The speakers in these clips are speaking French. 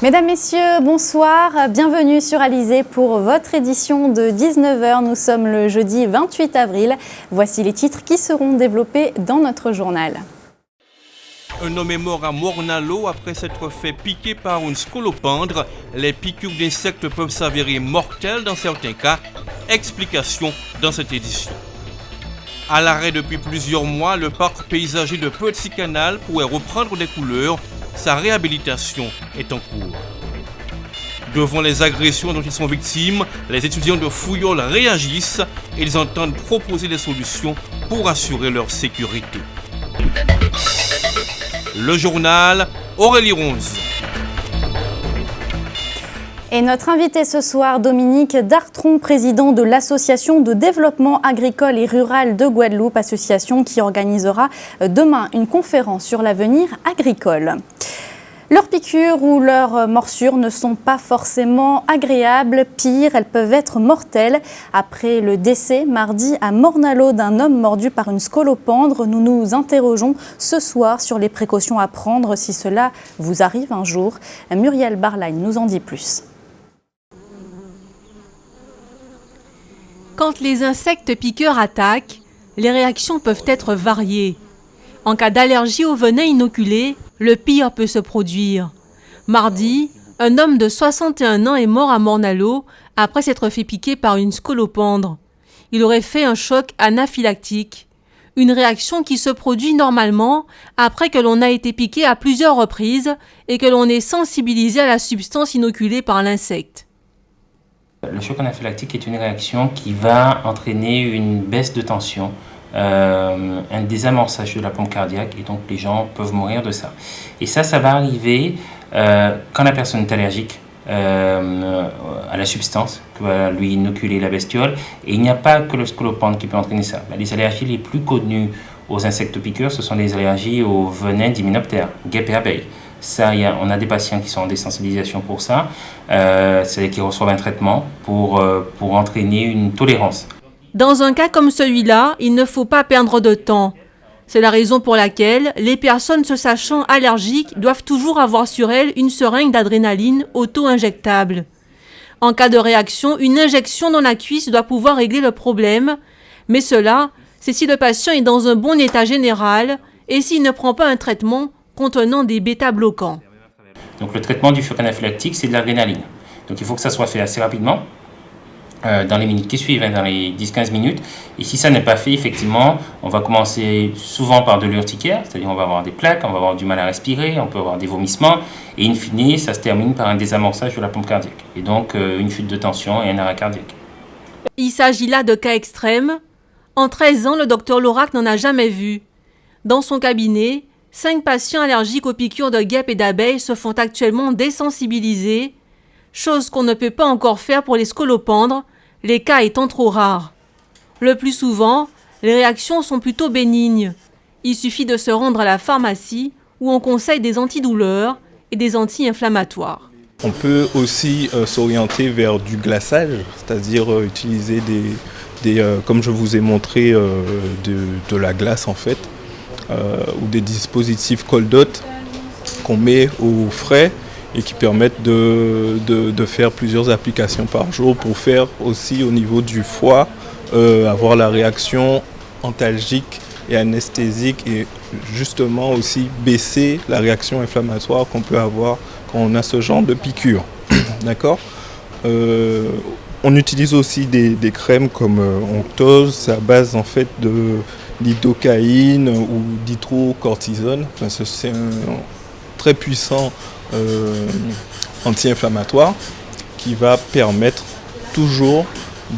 Mesdames, Messieurs, bonsoir. Bienvenue sur Alizé pour votre édition de 19h. Nous sommes le jeudi 28 avril. Voici les titres qui seront développés dans notre journal. Un homme est mort à Morne-à-l'Eau après s'être fait piquer par une scolopendre. Les piqûres d'insectes peuvent s'avérer mortelles dans certains cas. Explication dans cette édition. À l'arrêt depuis plusieurs mois, le parc paysager de Petit Canal pourrait reprendre des couleurs. Sa réhabilitation est en cours. Devant les agressions dont ils sont victimes, les étudiants de Fouillol réagissent et ils entendent proposer des solutions pour assurer leur sécurité. Le journal, Aurélie Ronze. Et notre invité ce soir, Dominique Dartron, président de l'Association de développement agricole et rural de Guadeloupe, association qui organisera demain une conférence sur l'avenir agricole. Leurs piqûres ou leurs morsures ne sont pas forcément agréables. Pire, elles peuvent être mortelles. Après le décès mardi à Morne-à-l'Eau d'un homme mordu par une scolopendre, nous nous interrogeons ce soir sur les précautions à prendre si cela vous arrive un jour. Muriel Barline nous en dit plus. Quand les insectes piqueurs attaquent, les réactions peuvent être variées. En cas d'allergie au venin inoculé, le pire peut se produire. Mardi, un homme de 61 ans est mort à Morne-à-l'Eau après s'être fait piquer par une scolopendre. Il aurait fait un choc anaphylactique, une réaction qui se produit normalement après que l'on a été piqué à plusieurs reprises et que l'on est sensibilisé à la substance inoculée par l'insecte. Le choc anaphylactique est une réaction qui va entraîner une baisse de tension, un désamorçage de la pompe cardiaque et donc les gens peuvent mourir de ça. Et ça va arriver quand la personne est allergique à la substance que va lui inoculer la bestiole. Et il n'y a pas que le scolopendre qui peut entraîner ça. Les allergies les plus connues aux insectes piqueurs, ce sont les allergies au venin d'hyménoptères, guêpes et abeilles. Ça, on a des patients qui sont en désensibilisation pour ça, c'est-à-dire qui reçoivent un traitement pour entraîner une tolérance. Dans un cas comme celui-là, il ne faut pas perdre de temps. C'est la raison pour laquelle les personnes se sachant allergiques doivent toujours avoir sur elles une seringue d'adrénaline auto-injectable. En cas de réaction, une injection dans la cuisse doit pouvoir régler le problème, mais cela, c'est si le patient est dans un bon état général et s'il ne prend pas un traitement contenant des bêta-bloquants. Donc le traitement du choc anaphylactique, c'est de l'adrénaline. Donc il faut que ça soit fait assez rapidement, dans les minutes qui suivent, dans les 10-15 minutes. Et si ça n'est pas fait, effectivement, on va commencer souvent par de l'urticaire, c'est-à-dire on va avoir des plaques, on va avoir du mal à respirer, on peut avoir des vomissements, et in fine, ça se termine par un désamorçage de la pompe cardiaque. Et donc une chute de tension et un arrêt cardiaque. Il s'agit là de cas extrêmes. En 13 ans, le docteur Lorac n'en a jamais vu. Dans son cabinet, 5 patients allergiques aux piqûres de guêpes et d'abeilles se font actuellement désensibiliser, chose qu'on ne peut pas encore faire pour les scolopendres, les cas étant trop rares. Le plus souvent, les réactions sont plutôt bénignes. Il suffit de se rendre à la pharmacie où on conseille des antidouleurs et des anti-inflammatoires. On peut aussi s'orienter vers du glaçage, c'est-à-dire utiliser comme je vous ai montré, de la glace en fait, ou des dispositifs cold hot qu'on met au frais et qui permettent de faire plusieurs applications par jour pour faire aussi au niveau du foie avoir la réaction antalgique et anesthésique et justement aussi baisser la réaction inflammatoire qu'on peut avoir quand on a ce genre de piqûre. D'accord ? On utilise aussi des crèmes comme Onctose, c'est à base en fait de lidocaïne ou d'hydrocortisone. Enfin, c'est un très puissant anti-inflammatoire qui va permettre toujours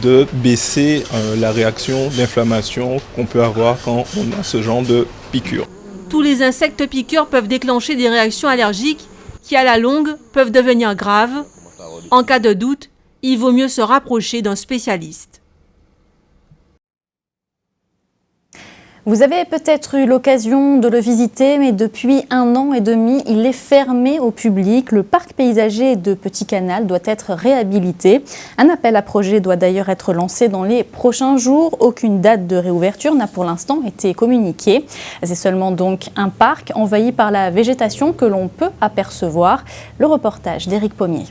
de baisser la réaction d'inflammation qu'on peut avoir quand on a ce genre de piqûre. Tous les insectes piqueurs peuvent déclencher des réactions allergiques qui, à la longue, peuvent devenir graves. En cas de doute, il vaut mieux se rapprocher d'un spécialiste. Vous avez peut-être eu l'occasion de le visiter, mais depuis 1 an et demi, il est fermé au public. Le parc paysager de Petit Canal doit être réhabilité. Un appel à projet doit d'ailleurs être lancé dans les prochains jours. Aucune date de réouverture n'a pour l'instant été communiquée. C'est seulement donc un parc envahi par la végétation que l'on peut apercevoir. Le reportage d'Éric Pommier.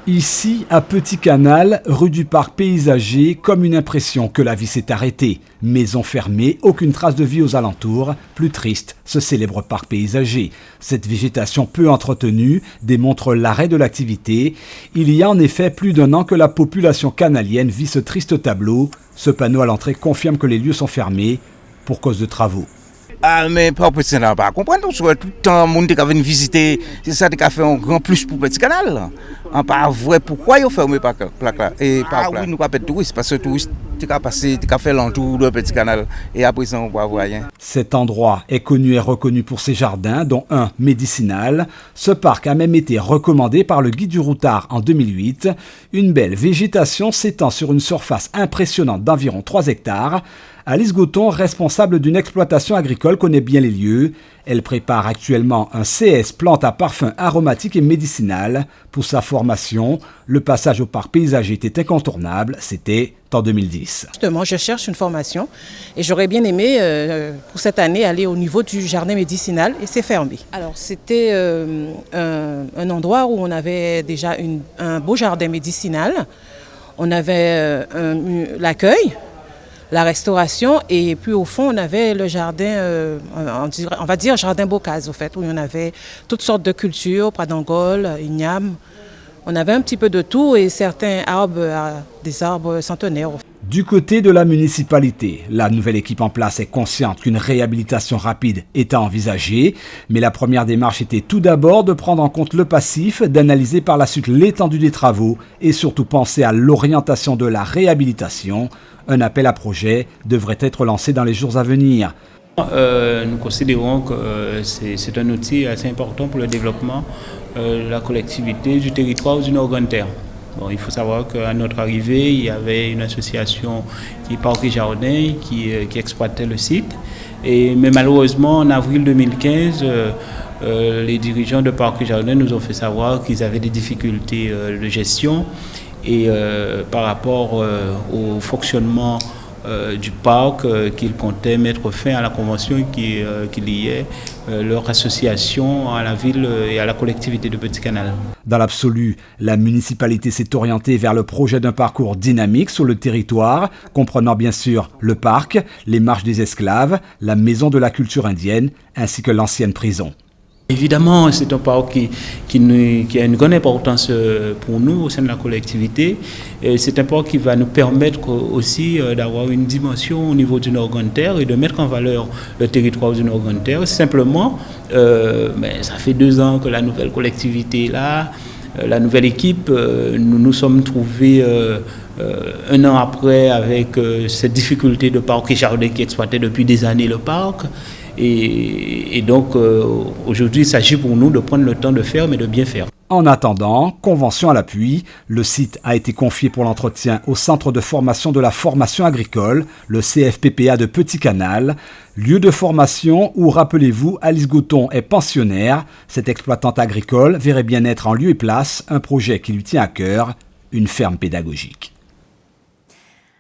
Ici, à Petit Canal, rue du Parc Paysager, comme une impression que la vie s'est arrêtée. Maison fermée, aucune trace de vie aux alentours. Plus triste, ce célèbre parc paysager. Cette végétation peu entretenue démontre l'arrêt de l'activité. Il y a en effet plus d'1 an que la population canalienne vit ce triste tableau. Ce panneau à l'entrée confirme que les lieux sont fermés pour cause de travaux. Ah, mais pas Petit Canal, pas comprendre. Tout le temps, les gens qui viennent visiter, c'est ça qui a fait un grand plus pour Petit Canal. On pas vrai pourquoi ils ont fermé par là. Et par oui, nous pas de touristes, parce que les touristes qui ont passé, qui ont fait l'entour de Petit Canal, et après ça, on ne voit rien. Cet endroit est connu et reconnu pour ses jardins, dont un médicinal. Ce parc a même été recommandé par le guide du routard en 2008. Une belle végétation s'étend sur une surface impressionnante d'environ 3 hectares. Alice Gauton, responsable d'une exploitation agricole, connaît bien les lieux. Elle prépare actuellement un CS plante à parfum aromatique et médicinal. Pour sa formation, le passage au parc paysager était incontournable. C'était en 2010. Justement, je cherche une formation et j'aurais bien aimé pour cette année aller au niveau du jardin médicinal et c'est fermé. Alors c'était un endroit où on avait déjà un beau jardin médicinal. On avait l'accueil, la restauration et puis au fond on avait le jardin, on va dire jardin Bocase au fait, où on avait toutes sortes de cultures, pradangole, igname. On avait un petit peu de tout et certains arbres, des arbres centenaires. Du côté de la municipalité, la nouvelle équipe en place est consciente qu'une réhabilitation rapide est à envisager, mais la première démarche était tout d'abord de prendre en compte le passif, d'analyser par la suite l'étendue des travaux et surtout penser à l'orientation de la réhabilitation. Un appel à projet devrait être lancé dans les jours à venir. Nous considérons que c'est un outil assez important pour le développement de la collectivité, du territoire ou du Nord-Grande-Terre. Bon, il faut savoir qu'à notre arrivée, il y avait une association qui est Parc et Jardin qui exploitait le site. Mais malheureusement, en avril 2015, les dirigeants de Parc et Jardin nous ont fait savoir qu'ils avaient des difficultés de gestion et par rapport au fonctionnement du parc qu'ils comptaient mettre fin à la convention qui liait leur association à la ville et à la collectivité de Petit Canal. Dans l'absolu, la municipalité s'est orientée vers le projet d'un parcours dynamique sur le territoire, comprenant bien sûr le parc, les marches des esclaves, la maison de la culture indienne ainsi que l'ancienne prison. Évidemment, c'est un parc qui a une grande importance pour nous au sein de la collectivité. C'est un parc qui va nous permettre aussi d'avoir une dimension au niveau du Nord-Grande-Terre et de mettre en valeur le territoire du Nord-Grande-Terre. Simplement, ça fait 2 ans que la nouvelle collectivité est là, la nouvelle équipe. Nous nous sommes trouvés 1 an après avec cette difficulté de parc et jardin qui exploitait depuis des années le parc. Et donc, aujourd'hui, il s'agit pour nous de prendre le temps de faire, mais de bien faire. En attendant, convention à l'appui, le site a été confié pour l'entretien au Centre de formation de la formation agricole, le CFPPA de Petit Canal, lieu de formation où, rappelez-vous, Alice Gauton est pensionnaire. Cette exploitante agricole verrait bien être en lieu et place un projet qui lui tient à cœur, une ferme pédagogique.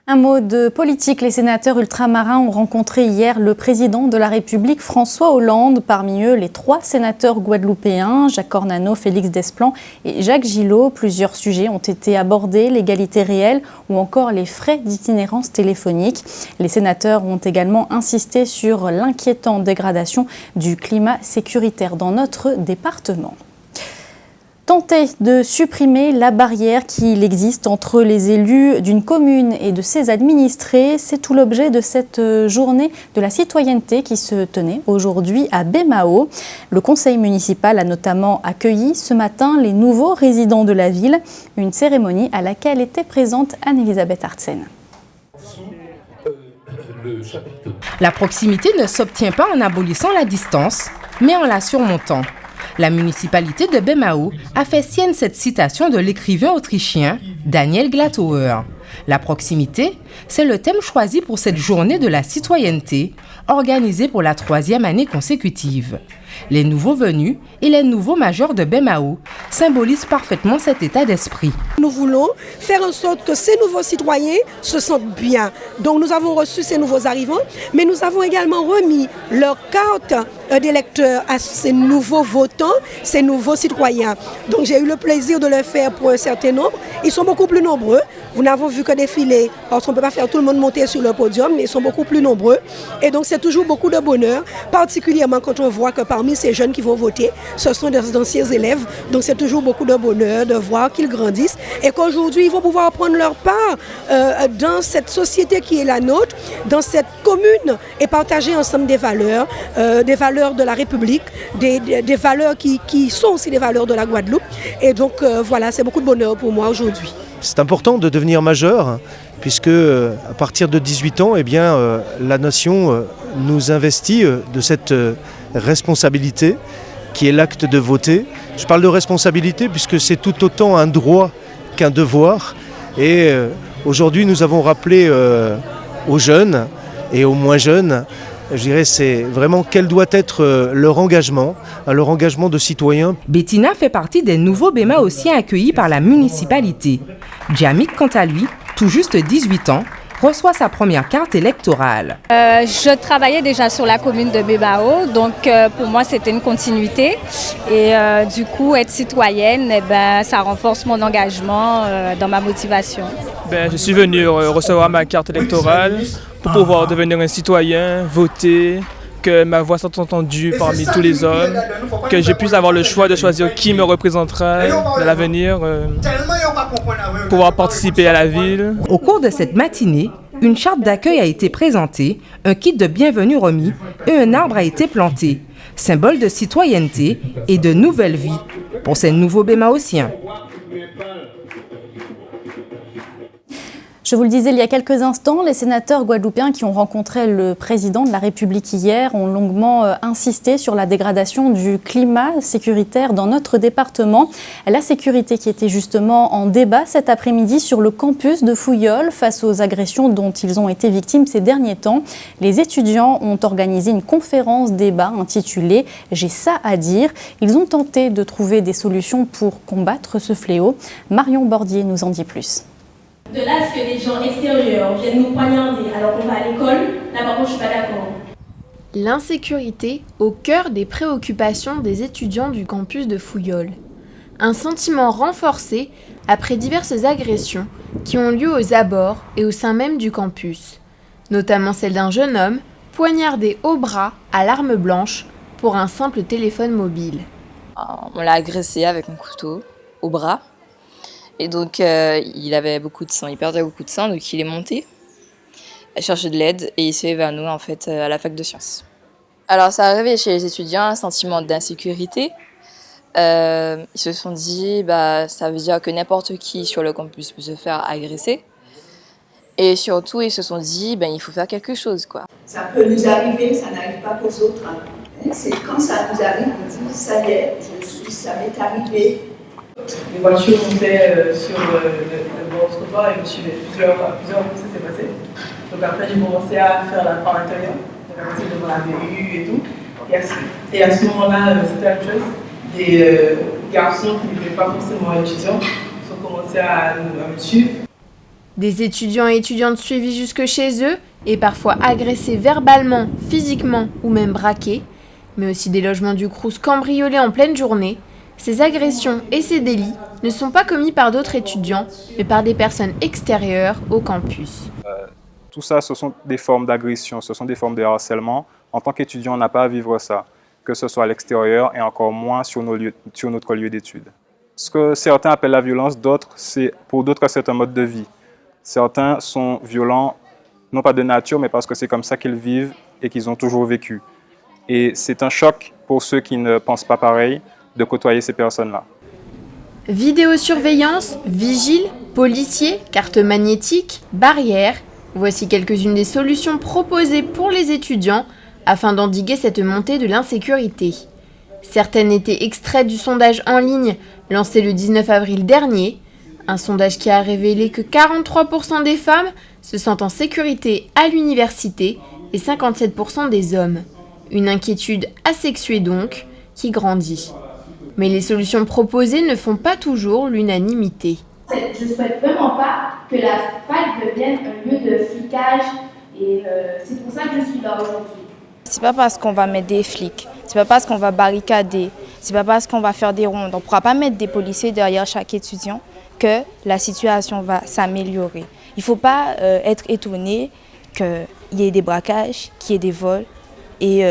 Un mot de politique. Les sénateurs ultramarins ont rencontré hier le président de la République, François Hollande. Parmi eux, les 3 sénateurs guadeloupéens, Jacques Ornano, Félix Desplan et Jacques Gillot. Plusieurs sujets ont été abordés, l'égalité réelle ou encore les frais d'itinérance téléphonique. Les sénateurs ont également insisté sur l'inquiétante dégradation du climat sécuritaire dans notre département. Tenter de supprimer la barrière qu'il existe entre les élus d'une commune et de ses administrés, c'est tout l'objet de cette journée de la citoyenneté qui se tenait aujourd'hui à Baie-Mahault. Le conseil municipal a notamment accueilli ce matin les nouveaux résidents de la ville, une cérémonie à laquelle était présente Anne-Elisabeth Artsen. La proximité ne s'obtient pas en abolissant la distance, mais en la surmontant. La municipalité de Baie-Mahault a fait sienne cette citation de l'écrivain autrichien Daniel Glattauer. La proximité, c'est le thème choisi pour cette journée de la citoyenneté, organisée pour la 3e année consécutive. Les nouveaux venus et les nouveaux majeurs de Bemao symbolisent parfaitement cet état d'esprit. Nous voulons faire en sorte que ces nouveaux citoyens se sentent bien. Donc nous avons reçu ces nouveaux arrivants, mais nous avons également remis leur carte d'électeur à ces nouveaux votants, ces nouveaux citoyens. Donc j'ai eu le plaisir de le faire pour un certain nombre. Ils sont beaucoup plus nombreux. Vous n'avez vu que défiler, parce qu'on ne peut pas faire tout le monde monter sur le podium, mais ils sont beaucoup plus nombreux. Et donc c'est toujours beaucoup de bonheur, particulièrement quand on voit que parmi ces jeunes qui vont voter, ce sont des anciens élèves. Donc c'est toujours beaucoup de bonheur de voir qu'ils grandissent et qu'aujourd'hui ils vont pouvoir prendre leur part dans cette société qui est la nôtre, dans cette commune et partager ensemble des valeurs de la République, des valeurs qui sont aussi des valeurs de la Guadeloupe. Et donc voilà, c'est beaucoup de bonheur pour moi aujourd'hui. C'est important de devenir majeur puisque à partir de 18 ans, eh bien, la nation nous investit de cette responsabilité qui est l'acte de voter. Je parle de responsabilité puisque c'est tout autant un droit qu'un devoir. Et aujourd'hui, nous avons rappelé aux jeunes et aux moins jeunes, je dirais, c'est vraiment quel doit être leur engagement de citoyen. Bettina fait partie des nouveaux Bémaossiens accueillis par la municipalité. Djamik, quant à lui, tout juste 18 ans, reçoit sa première carte électorale. Je travaillais déjà sur la commune de Bemao, donc pour moi c'était une continuité. Et du coup, être citoyenne, ça renforce mon engagement dans ma motivation. Je suis venu recevoir ma carte électorale pour pouvoir devenir un citoyen, voter, que ma voix soit entendue parmi tous les hommes, que je puisse avoir le choix de choisir qui me représentera dans l'avenir, pouvoir participer à la ville. Au cours de cette matinée, une charte d'accueil a été présentée, un kit de bienvenue remis et un arbre a été planté, symbole de citoyenneté et de nouvelle vie pour ces nouveaux Bémaossiens. Je vous le disais il y a quelques instants, les sénateurs guadeloupéens qui ont rencontré le président de la République hier ont longuement insisté sur la dégradation du climat sécuritaire dans notre département. La sécurité qui était justement en débat cet après-midi sur le campus de Fouillol face aux agressions dont ils ont été victimes ces derniers temps. Les étudiants ont organisé une conférence débat intitulée « J'ai ça à dire ». Ils ont tenté de trouver des solutions pour combattre ce fléau. Marion Bordier nous en dit plus. De là à ce que des gens extérieurs viennent nous poignarder alors qu'on va à l'école, là par contre je suis pas d'accord. L'insécurité au cœur des préoccupations des étudiants du campus de Fouillol. Un sentiment renforcé après diverses agressions qui ont lieu aux abords et au sein même du campus. Notamment celle d'un jeune homme poignardé au bras à l'arme blanche pour un simple téléphone mobile. On l'a agressé avec un couteau au bras. Et donc, il avait beaucoup de sang, il perdait beaucoup de sang, donc il est monté, à chercher de l'aide et il s'est vers nous, en fait, à la fac de sciences. Alors, ça a arrivé chez les étudiants un sentiment d'insécurité. Ils se sont dit, ça veut dire que n'importe qui sur le campus peut se faire agresser. Et surtout, ils se sont dit, il faut faire quelque chose, quoi. Ça peut nous arriver, ça n'arrive pas qu'aux autres. C'est quand ça nous arrive, on dit, ça y est, ça m'est arrivé. Les voitures montaient sur le bord du trottoir et me suivaient. Plusieurs fois ça s'est passé. Donc après, j'ai commencé à faire la part intérieure. J'ai commencé devant la BU et tout. Et à ce moment-là, c'était la même chose. Des garçons qui n'étaient pas forcément étudiants ont commencé à me suivre. Des étudiants et étudiantes suivis jusque chez eux et parfois agressés verbalement, physiquement ou même braqués, mais aussi des logements du Crous cambriolés en pleine journée. Ces agressions et ces délits ne sont pas commis par d'autres étudiants, mais par des personnes extérieures au campus. Tout ça, ce sont des formes d'agression, ce sont des formes de harcèlement. En tant qu'étudiant, on n'a pas à vivre ça, que ce soit à l'extérieur et encore moins sur notre lieu d'études. Ce que certains appellent la violence, pour d'autres, c'est un mode de vie. Certains sont violents, non pas de nature, mais parce que c'est comme ça qu'ils vivent et qu'ils ont toujours vécu. Et c'est un choc pour ceux qui ne pensent pas pareil, de côtoyer ces personnes-là. Vidéosurveillance, vigiles, policiers, cartes magnétiques, barrières, voici quelques-unes des solutions proposées pour les étudiants afin d'endiguer cette montée de l'insécurité. Certaines étaient extraites du sondage en ligne lancé le 19 avril dernier, Un sondage qui a révélé que 43% des femmes se sentent en sécurité à l'université et 57% des hommes. Une inquiétude asexuée donc, qui grandit. Mais les solutions proposées ne font pas toujours l'unanimité. Je ne souhaite vraiment pas que la fac devienne un lieu de flicage et c'est pour ça que je suis là aujourd'hui. C'est pas parce qu'on va mettre des flics, c'est pas parce qu'on va barricader, c'est pas parce qu'on va faire des rondes, on ne pourra pas mettre des policiers derrière chaque étudiant que la situation va s'améliorer. Il ne faut pas être étonné qu'il y ait des braquages, qu'il y ait des vols et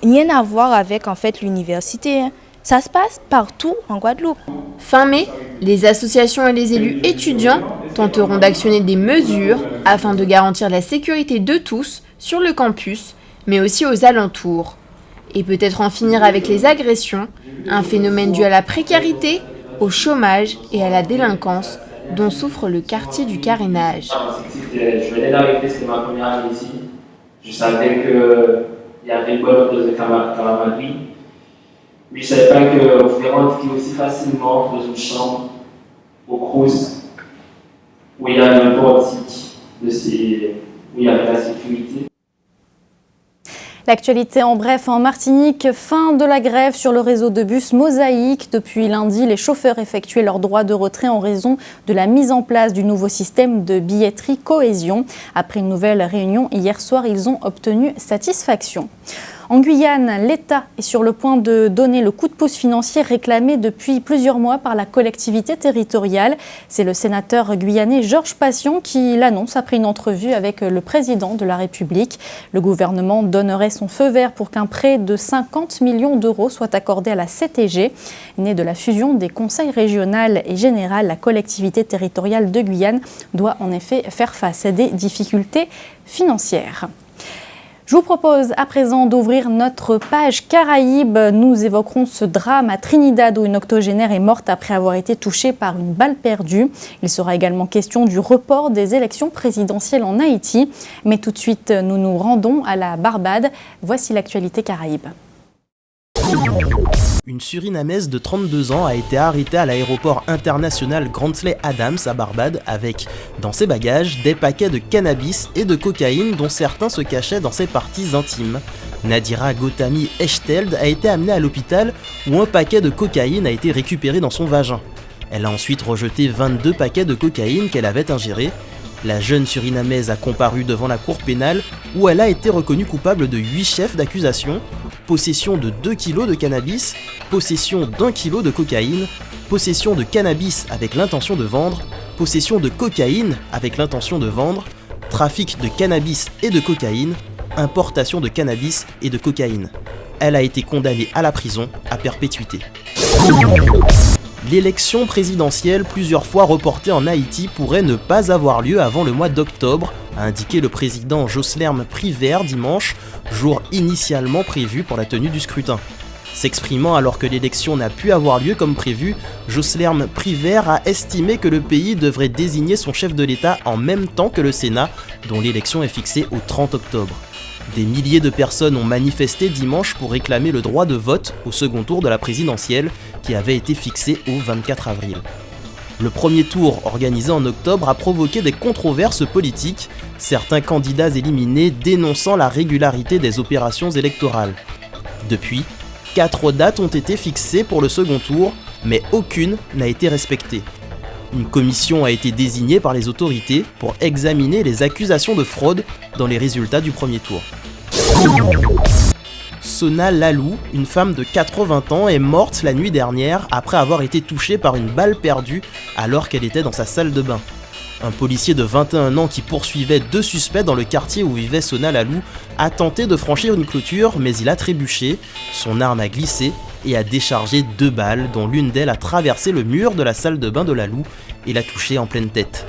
rien à voir avec en fait l'université. Ça se passe partout en Guadeloupe. Fin mai, les associations et les élus étudiants tenteront d'actionner des mesures afin de garantir la sécurité de tous sur le campus, mais aussi aux alentours. Et peut-être en finir avec les agressions, un phénomène dû à la précarité, au chômage et à la délinquance dont souffre le quartier du Carénage. Je venais d'arriver, c'était ma première année ici. Je savais qu'il y avait une bonne dose de camaraderie. Mais je ne savais pas qu'on pouvait rentrer aussi facilement dans une chambre au Crous où il y avait un portique, où il y avait la sécurité. L'actualité en bref en Martinique, fin de la grève sur le réseau de bus Mosaïque. Depuis lundi, les chauffeurs effectuaient leur droit de retrait en raison de la mise en place du nouveau système de billetterie Cohésion. Après une nouvelle réunion hier soir, ils ont obtenu satisfaction. En Guyane, l'État est sur le point de donner le coup de pouce financier réclamé depuis plusieurs mois par la collectivité territoriale. C'est le sénateur guyanais Georges Patient qui l'annonce après une entrevue avec le président de la République. Le gouvernement donnerait son feu vert pour qu'un prêt de 50 millions d'euros soit accordé à la CTG. Née de la fusion des conseils régional et général, la collectivité territoriale de Guyane doit en effet faire face à des difficultés financières. Je vous propose à présent d'ouvrir notre page Caraïbes. Nous évoquerons ce drame à Trinidad où une octogénaire est morte après avoir été touchée par une balle perdue. Il sera également question du report des élections présidentielles en Haïti. Mais tout de suite, nous nous rendons à la Barbade. Voici l'actualité Caraïbes. Une Surinamaise de 32 ans a été arrêtée à l'aéroport international Grantley Adams à Barbade avec, dans ses bagages, des paquets de cannabis et de cocaïne dont certains se cachaient dans ses parties intimes. Nadira Gotami Echteld a été amenée à l'hôpital où un paquet de cocaïne a été récupéré dans son vagin. Elle a ensuite rejeté 22 paquets de cocaïne qu'elle avait ingérés. La jeune Surinamaise a comparu devant la cour pénale où elle a été reconnue coupable de 8 chefs d'accusation, possession de 2 kg de cannabis, possession d'1 kg de cocaïne, possession de cannabis avec l'intention de vendre, possession de cocaïne avec l'intention de vendre, trafic de cannabis et de cocaïne, importation de cannabis et de cocaïne. Elle a été condamnée à la prison à perpétuité. L'élection présidentielle plusieurs fois reportée en Haïti pourrait ne pas avoir lieu avant le mois d'octobre, a indiqué le président Joslerme Privert dimanche, jour initialement prévu pour la tenue du scrutin. S'exprimant alors que l'élection n'a pu avoir lieu comme prévu, Joslerme Privert a estimé que le pays devrait désigner son chef de l'État en même temps que le Sénat, dont l'élection est fixée au 30 octobre. Des milliers de personnes ont manifesté dimanche pour réclamer le droit de vote au second tour de la présidentielle qui avait été fixé au 24 avril. Le premier tour, organisé en octobre, a provoqué des controverses politiques, certains candidats éliminés dénonçant la régularité des opérations électorales. Depuis, 4 dates ont été fixées pour le second tour, mais aucune n'a été respectée. Une commission a été désignée par les autorités pour examiner les accusations de fraude dans les résultats du premier tour. Sona Lalou, une femme de 80 ans, est morte la nuit dernière après avoir été touchée par une balle perdue alors qu'elle était dans sa salle de bain. Un policier de 21 ans qui poursuivait 2 suspects dans le quartier où vivait Sona Lalou a tenté de franchir une clôture mais il a trébuché, son arme a glissé et a déchargé 2 balles dont l'une d'elles a traversé le mur de la salle de bain de Lalou et l'a touché en pleine tête.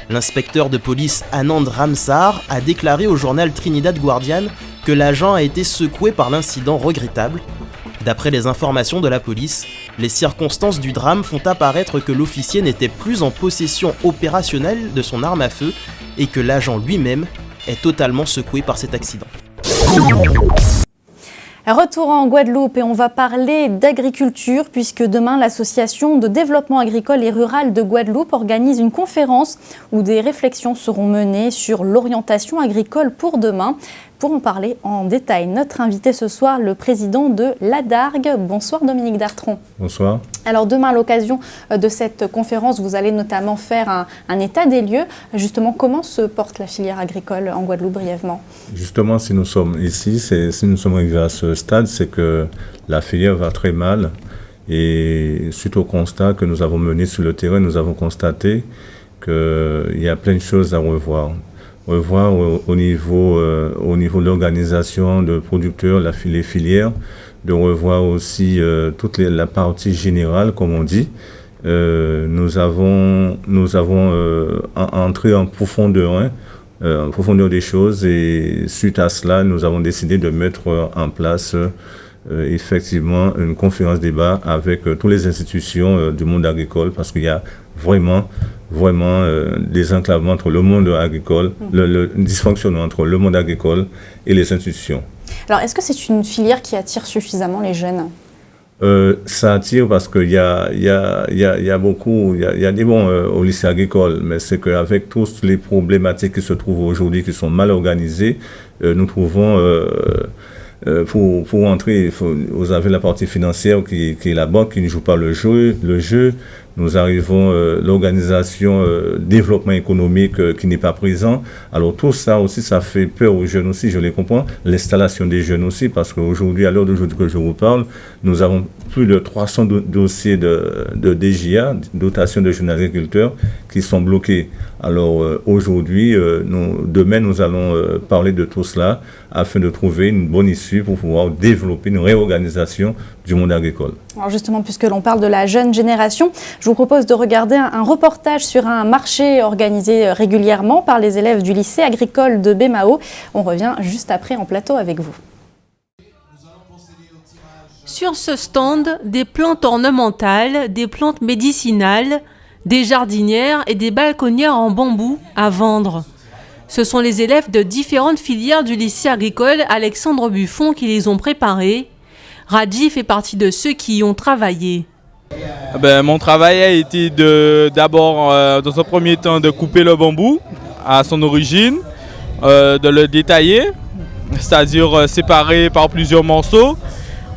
L'inspecteur de police Anand Ramsar a déclaré au journal Trinidad Guardian que l'agent a été secoué par l'incident regrettable. D'après les informations de la police, les circonstances du drame font apparaître que l'officier n'était plus en possession opérationnelle de son arme à feu et que l'agent lui-même est totalement secoué par cet accident. Retour en Guadeloupe et on va parler d'agriculture puisque demain l'association de développement agricole et rural de Guadeloupe organise une conférence où des réflexions seront menées sur l'orientation agricole pour demain. Pour en parler en détail, notre invité ce soir, le président de l'ADARG. Bonsoir Dominique Dartron. Bonsoir. Alors demain, à l'occasion de cette conférence, vous allez notamment faire un état des lieux. Justement, comment se porte la filière agricole en Guadeloupe brièvement ? Justement, si nous sommes ici, si nous sommes arrivés à ce stade, c'est que la filière va très mal. Et suite au constat que nous avons mené sur le terrain, nous avons constaté qu'il y a plein de choses à revoir au niveau de l'organisation de producteurs, les filières, de revoir aussi toute la partie générale, comme on dit. Nous avons entré en profondeur des choses et suite à cela, nous avons décidé de mettre en place effectivement une conférence débat avec toutes les institutions du monde agricole parce qu'il y a vraiment des enclavements entre le monde agricole, le dysfonctionnement entre le monde agricole et les institutions. Alors, est-ce que c'est une filière qui attire suffisamment les jeunes ? Ça attire parce qu'il y a des bons au lycée agricole, mais c'est qu'avec toutes les problématiques qui se trouvent aujourd'hui, qui sont mal organisées, nous trouvons... pour entrer, vous avez la partie financière qui est la banque qui ne joue pas le jeu. Nous arrivons l'organisation développement économique qui n'est pas présent. Alors tout ça aussi, ça fait peur aux jeunes aussi, je les comprends. L'installation des jeunes aussi, parce qu'aujourd'hui, à l'heure d'aujourd'hui que je vous parle, nous avons plus de 300 dossiers de DJA, dotation de jeunes agriculteurs, qui sont bloqués. Alors aujourd'hui, demain, nous allons parler de tout cela afin de trouver une bonne issue pour pouvoir développer une réorganisation du monde agricole. Alors justement, puisque l'on parle de la jeune génération, je vous propose de regarder un reportage sur un marché organisé régulièrement par les élèves du lycée agricole de Bemao. On revient juste après en plateau avec vous. Sur ce stand, des plantes ornementales, des plantes médicinales, des jardinières et des balconnières en bambou à vendre. Ce sont les élèves de différentes filières du lycée agricole Alexandre Buffon qui les ont préparées. Radji fait partie de ceux qui y ont travaillé. Mon travail a été d'abord, dans un premier temps, de couper le bambou à son origine, de le détailler, c'est-à-dire séparer par plusieurs morceaux.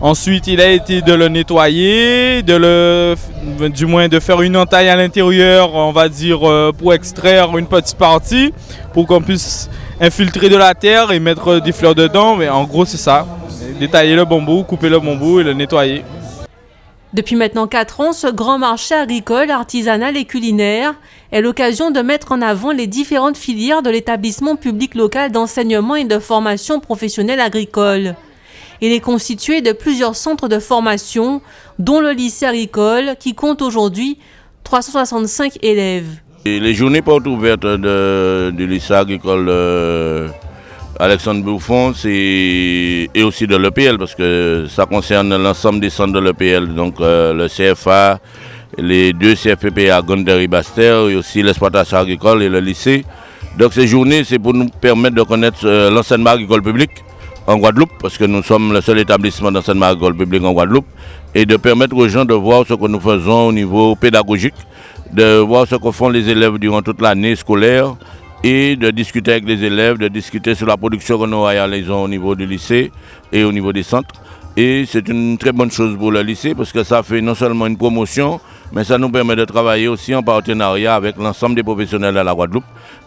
Ensuite, il a été de le nettoyer, du moins de faire une entaille à l'intérieur, on va dire, pour extraire une petite partie, pour qu'on puisse infiltrer de la terre et mettre des fleurs dedans. Mais en gros, c'est ça. Détailler le bambou, couper le bambou et le nettoyer. Depuis maintenant 4 ans, ce grand marché agricole, artisanal et culinaire est l'occasion de mettre en avant les différentes filières de l'établissement public local d'enseignement et de formation professionnelle agricole. Il est constitué de plusieurs centres de formation, dont le lycée agricole, qui compte aujourd'hui 365 élèves. Et les journées portes ouvertes du lycée agricole Alexandre Buffon et aussi de l'EPL, parce que ça concerne l'ensemble des centres de l'EPL, donc le CFA, les 2 CFPP à Gondary-Basse-Terre et aussi l'exploitation agricole et le lycée. Donc ces journées, c'est pour nous permettre de connaître l'enseignement agricole public en Guadeloupe, parce que nous sommes le seul établissement d'enseignement agricole public en Guadeloupe, et de permettre aux gens de voir ce que nous faisons au niveau pédagogique, de voir ce que font les élèves durant toute l'année scolaire, et de discuter avec les élèves, de discuter sur la production que nous réalisons au niveau du lycée et au niveau des centres. Et c'est une très bonne chose pour le lycée, parce que ça fait non seulement une promotion, mais ça nous permet de travailler aussi en partenariat avec l'ensemble des professionnels de la Guadeloupe,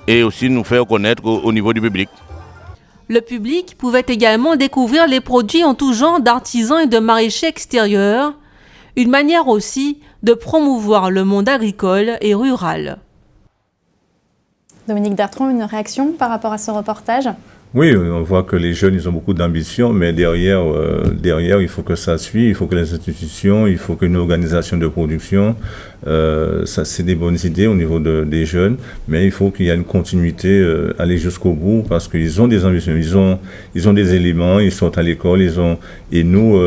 et aussi nous faire connaître au niveau du public. Le public pouvait également découvrir les produits en tout genre d'artisans et de maraîchers extérieurs, une manière aussi de promouvoir le monde agricole et rural. Dominique Dartron, une réaction par rapport à ce reportage ? Oui, on voit que les jeunes, ils ont beaucoup d'ambition, mais derrière, il faut que ça suive, il faut que les institutions, il faut qu'une organisation de production, ça c'est des bonnes idées au niveau des jeunes, mais il faut qu'il y ait une continuité, aller jusqu'au bout, parce qu'ils ont des ambitions, ils ont des éléments, ils sont à l'école, et nous,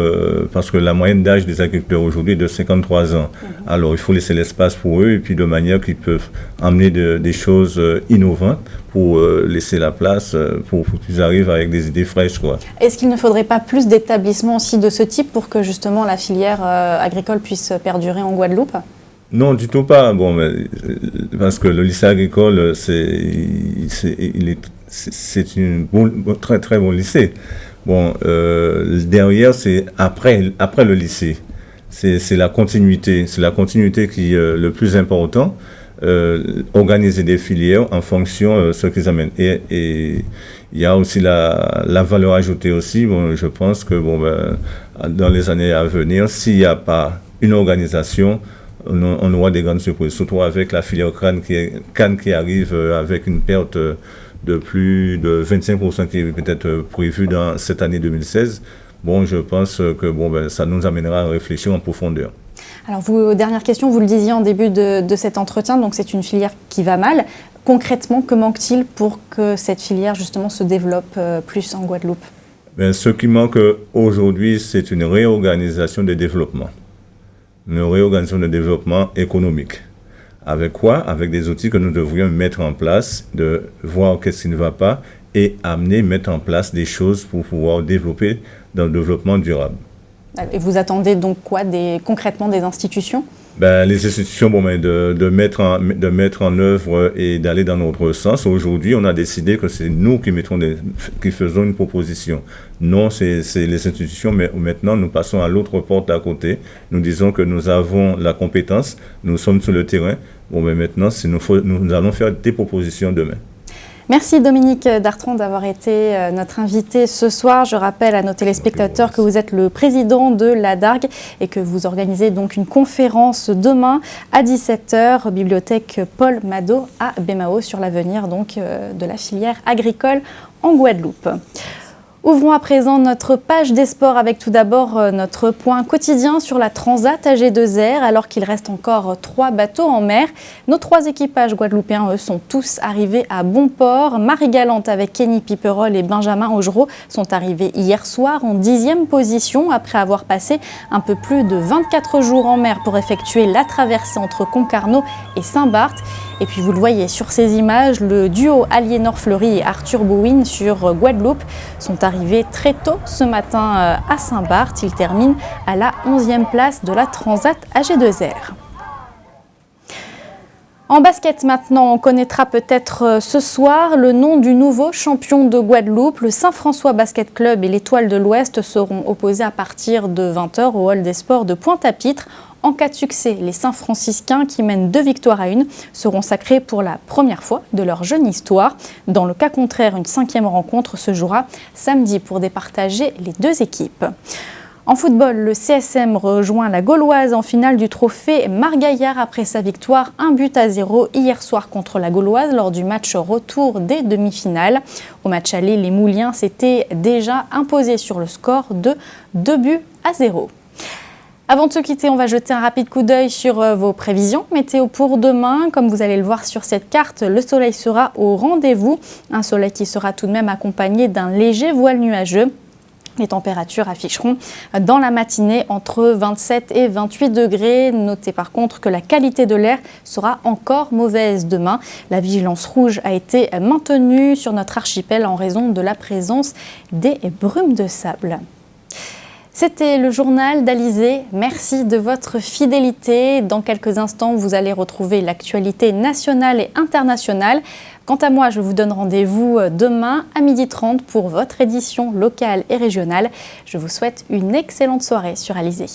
parce que la moyenne d'âge des agriculteurs aujourd'hui est de 53 ans. Alors il faut laisser l'espace pour eux, et puis de manière qu'ils peuvent amener des choses innovantes, pour laisser la place, pour qu'ils arrivent avec des idées fraîches, quoi. Est-ce qu'il ne faudrait pas plus d'établissements aussi de ce type pour que justement la filière agricole puisse perdurer en Guadeloupe? Non, du tout pas. Bon, mais, parce que le lycée agricole, c'est un très très bon lycée. Bon, derrière, c'est après le lycée. C'est la continuité. C'est la continuité qui est le plus important. Organiser des filières en fonction de ce qu'ils amènent. Et il y a aussi la valeur ajoutée aussi. Bon, je pense que dans les années à venir, s'il n'y a pas une organisation, on aura des grandes surprises, surtout avec la filière canne qui arrive avec une perte de plus de 25% qui est peut-être prévue dans cette année 2016. Bon, je pense que ça nous amènera à réfléchir en profondeur. Alors, dernière question, vous le disiez en début de cet entretien, donc c'est une filière qui va mal. Concrètement, que manque-t-il pour que cette filière justement se développe plus en Guadeloupe? Ce qui manque aujourd'hui, c'est une réorganisation des développements. Une réorganisation de développement économique. Avec quoi? Avec des outils que nous devrions mettre en place, de voir qu'est-ce qui ne va pas et mettre en place des choses pour pouvoir développer dans le développement durable. Et vous attendez donc quoi concrètement des institutions? Les institutions, de mettre en œuvre et d'aller dans notre sens. Aujourd'hui, on a décidé que c'est nous qui faisons une proposition. Non, c'est les institutions, mais maintenant, nous passons à l'autre porte d'à côté. Nous disons que nous avons la compétence, nous sommes sur le terrain. Maintenant, nous allons faire des propositions demain. Merci Dominique Dartron d'avoir été notre invité ce soir. Je rappelle à nos téléspectateurs que vous êtes le président de la DARG et que vous organisez donc une conférence demain à 17h, bibliothèque Paul Mado à Bemao, sur l'avenir donc de la filière agricole en Guadeloupe. Ouvrons à présent notre page des sports avec tout d'abord notre point quotidien sur la Transat AG2R. Alors qu'il reste encore 3 bateaux en mer, nos 3 équipages guadeloupéens, eux, sont tous arrivés à bon port. Marie-Galante avec Kenny Piperol et Benjamin Augereau sont arrivés hier soir en 10e position après avoir passé un peu plus de 24 jours en mer pour effectuer la traversée entre Concarneau et Saint-Barth. Et puis vous le voyez sur ces images, le duo Aliénor Fleury et Arthur Bouin sur Guadeloupe sont arrivés très tôt ce matin à Saint-Barth. Ils terminent à la 11e place de la Transat AG2R. En basket maintenant, on connaîtra peut-être ce soir le nom du nouveau champion de Guadeloupe. Le Saint-François Basket Club et l'Étoile de l'Ouest seront opposés à partir de 20h au Hall des Sports de Pointe-à-Pitre. En cas de succès, les Saint-Franciscains, qui mènent 2 victoires à 1, seront sacrés pour la première fois de leur jeune histoire. Dans le cas contraire, une 5e rencontre se jouera samedi pour départager les 2 équipes. En football, le CSM rejoint la Gauloise en finale du trophée Margaillard après sa victoire 1-0 hier soir contre la Gauloise lors du match retour des demi-finales. Au match aller, les Mouliens s'étaient déjà imposés sur le score de 2-0. Avant de se quitter, on va jeter un rapide coup d'œil sur vos prévisions météo pour demain. Comme vous allez le voir sur cette carte, le soleil sera au rendez-vous. Un soleil qui sera tout de même accompagné d'un léger voile nuageux. Les températures afficheront dans la matinée entre 27 et 28 degrés. Notez par contre que la qualité de l'air sera encore mauvaise demain. La vigilance rouge a été maintenue sur notre archipel en raison de la présence des brumes de sable. C'était le journal d'Alizé. Merci de votre fidélité. Dans quelques instants, vous allez retrouver l'actualité nationale et internationale. Quant à moi, je vous donne rendez-vous demain à 12h30 pour votre édition locale et régionale. Je vous souhaite une excellente soirée sur Alizé.